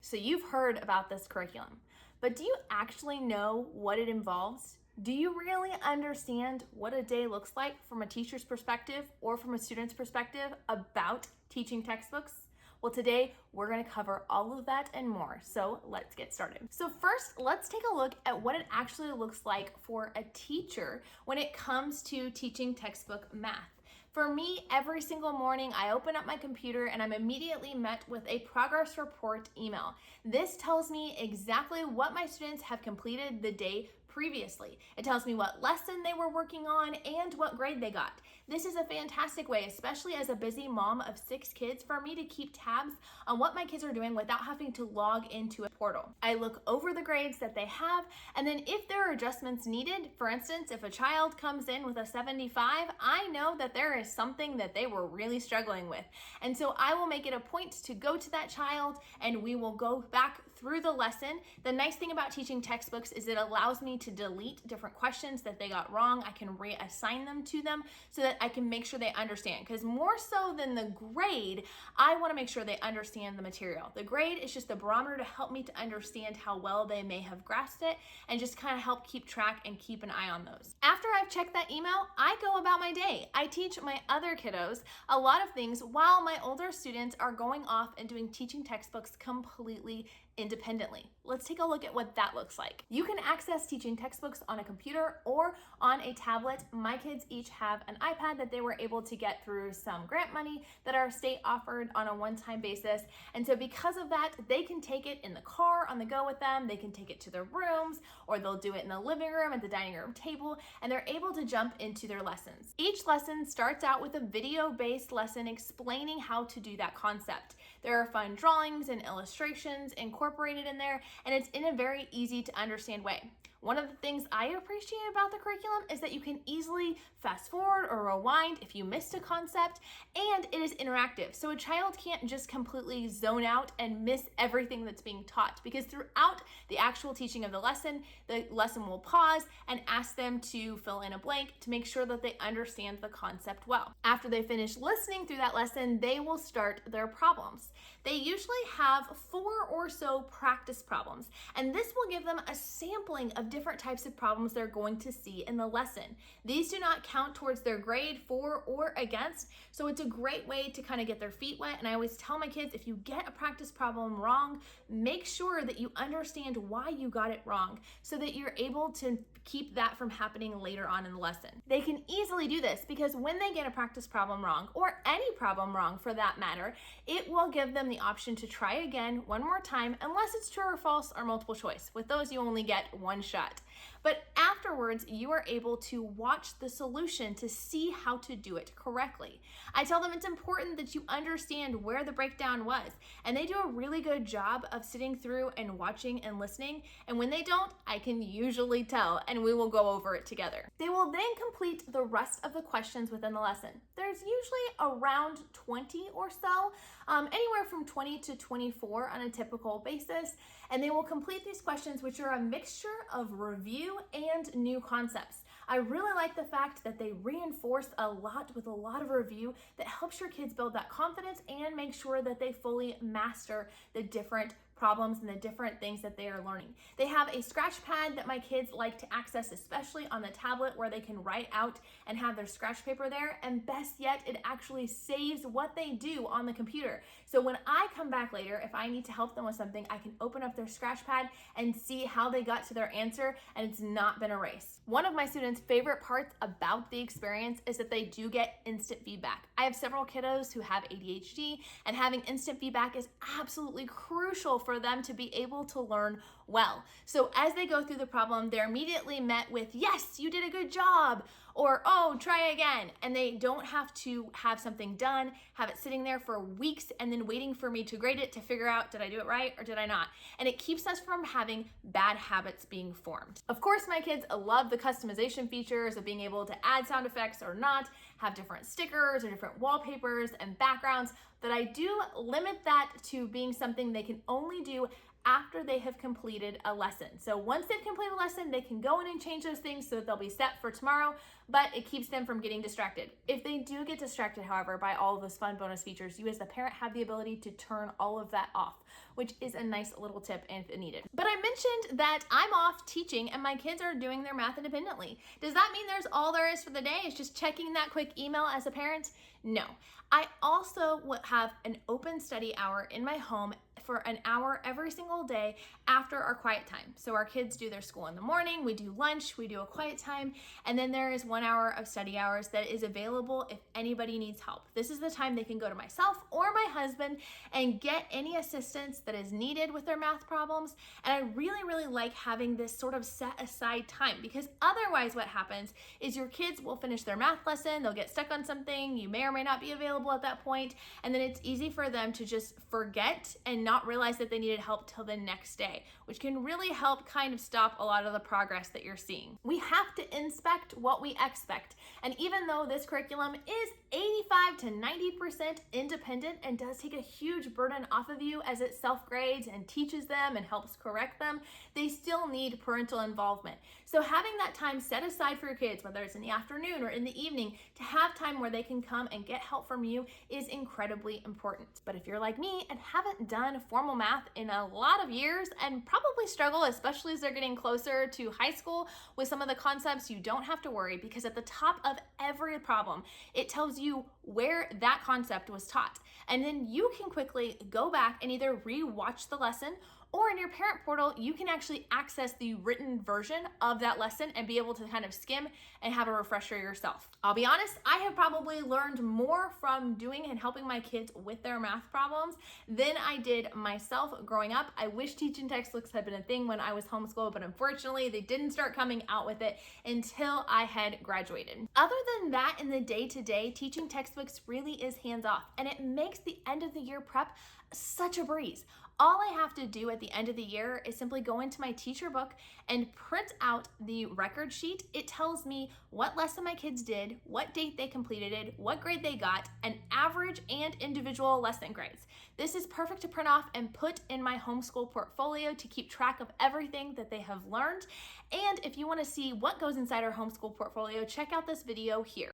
So you've heard about this curriculum, but do you actually know what it involves? Do you really understand what a day looks like from a teacher's perspective or from a student's perspective about teaching textbooks? Well, today we're going to cover all of that and more. So let's get started. So first, let's take a look at what it actually looks like for a teacher when it comes to teaching textbook math. For me, every single morning, I open up my computer and I'm immediately met with a progress report email. This tells me exactly what my students have completed the day previously. It tells me what lesson they were working on and what grade they got. This is a fantastic way, especially as a busy mom of 6 kids, for me to keep tabs on what my kids are doing without having to log into a portal. I look over the grades that they have, and then if there are adjustments needed, for instance, if a child comes in with a 75, I know that there is something that they were really struggling with. And so I will make it a point to go to that child and we will go back through the lesson. The nice thing about teaching textbooks is it allows me to delete different questions that they got wrong. I can reassign them to them so that I can make sure they understand. Because more so than the grade, I want to make sure they understand the material. The grade is just a barometer to help me to understand how well they may have grasped it and just kind of help keep track and keep an eye on those. After I've checked that email, I go about my day. I teach my other kiddos a lot of things while my older students are going off and doing teaching textbooks completely independently. Let's take a look at what that looks like. You can access teaching textbooks on a computer or on a tablet. My kids each have an iPad that they were able to get through some grant money that our state offered on a one-time basis. And so because of that, they can take it in the car on the go with them. They can take it to their rooms, or they'll do it in the living room at the dining room table, and they're able to jump into their lessons. Each lesson starts out with a video-based lesson explaining how to do that concept. There are fun drawings and illustrations incorporated in there, and it's in a very easy to understand way. One of the things I appreciate about the curriculum is that you can easily fast forward or rewind if you missed a concept, and it is interactive. So a child can't just completely zone out and miss everything that's being taught, because throughout the actual teaching of the lesson will pause and ask them to fill in a blank to make sure that they understand the concept well. After they finish listening through that lesson, they will start their problems. They usually have 4 or so practice problems, and this will give them a sampling of different types of problems they're going to see in the lesson. These do not count towards their grade for or against, so it's a great way to kind of get their feet wet. And I always tell my kids, if you get a practice problem wrong, make sure that you understand why you got it wrong so that you're able to keep that from happening later on in the lesson. They can easily do this because when they get a practice problem wrong, or any problem wrong for that matter, it will give them the option to try again one more time, unless it's true or false or multiple choice. With those, you only get one shot. But afterwards, you are able to watch the solution to see how to do it correctly. I tell them it's important that you understand where the breakdown was, and they do a really good job of sitting through and watching and listening. And when they don't, I can usually tell, and we will go over it together. They will then complete the rest of the questions within the lesson. There's usually around 20 or so, anywhere from 20 to 24 on a typical basis, and they will complete these questions, which are a mixture of review and new concepts. I really like the fact that they reinforce a lot with a lot of review that helps your kids build that confidence and make sure that they fully master the different problems and the different things that they are learning. They have a scratch pad that my kids like to access, especially on the tablet, where they can write out and have their scratch paper there. And best yet, it actually saves what they do on the computer. So when I come back later, if I need to help them with something, I can open up their scratch pad and see how they got to their answer, and it's not been erased. One of my students' favorite parts about the experience is that they do get instant feedback. I have several kiddos who have ADHD, and having instant feedback is absolutely crucial for them to be able to learn well. So as they go through the problem, they're immediately met with, yes, you did a good job, or oh, try again. And they don't have to have something done, have it sitting there for weeks and then waiting for me to grade it to figure out, did I do it right or did I not? And it keeps us from having bad habits being formed. Of course, my kids love the customization features of being able to add sound effects or not, have different stickers or different wallpapers and backgrounds, but I do limit that to being something they can only do after they have completed a lesson. So once they've completed a lesson, they can go in and change those things so that they'll be set for tomorrow, but it keeps them from getting distracted. If they do get distracted, however, by all of those fun bonus features, you as the parent have the ability to turn all of that off, which is a nice little tip if needed. But I mentioned that I'm off teaching and my kids are doing their math independently. Does that mean there's all there is for the day? It's just checking that quick email as a parent? No. I also have an open study hour in my home for an hour every single day after our quiet time. So our kids do their school in the morning, we do lunch, we do a quiet time, and then there is 1 hour of study hours that is available if anybody needs help. This is the time they can go to myself or my husband and get any assistance that is needed with their math problems. And I really, really like having this sort of set aside time, because otherwise what happens is your kids will finish their math lesson, they'll get stuck on something, you may or may not be available at that point, and then it's easy for them to just forget and not realize that they needed help till the next day, which can really help kind of stop a lot of the progress that you're seeing. We have to inspect what we expect. And even though this curriculum is 85 to 90% independent and does take a huge burden off of you as it self-grades and teaches them and helps correct them, they still need parental involvement. So having that time set aside for your kids, whether it's in the afternoon or in the evening, to have time where they can come and get help from you is incredibly important. But if you're like me and haven't done formal math in a lot of years and probably struggle, especially as they're getting closer to high school, with some of the concepts, you don't have to worry, because at the top of every problem, it tells you where that concept was taught. And then you can quickly go back and either rewatch the lesson, or in your parent portal, you can actually access the written version of that lesson and be able to kind of skim and have a refresher yourself. I'll be honest, I have probably learned more from doing and helping my kids with their math problems than I did myself growing up. I wish teaching textbooks had been a thing when I was homeschooled, but unfortunately they didn't start coming out with it until I had graduated. Other than that, in the day-to-day, teaching textbooks really is hands-off, and it makes the end of the year prep such a breeze. All I have to do at the end of the year is simply go into my teacher book and print out the record sheet. It tells me what lesson my kids did, what date they completed it, what grade they got, and average and individual lesson grades. This is perfect to print off and put in my homeschool portfolio to keep track of everything that they have learned. And if you want to see what goes inside our homeschool portfolio, check out this video here.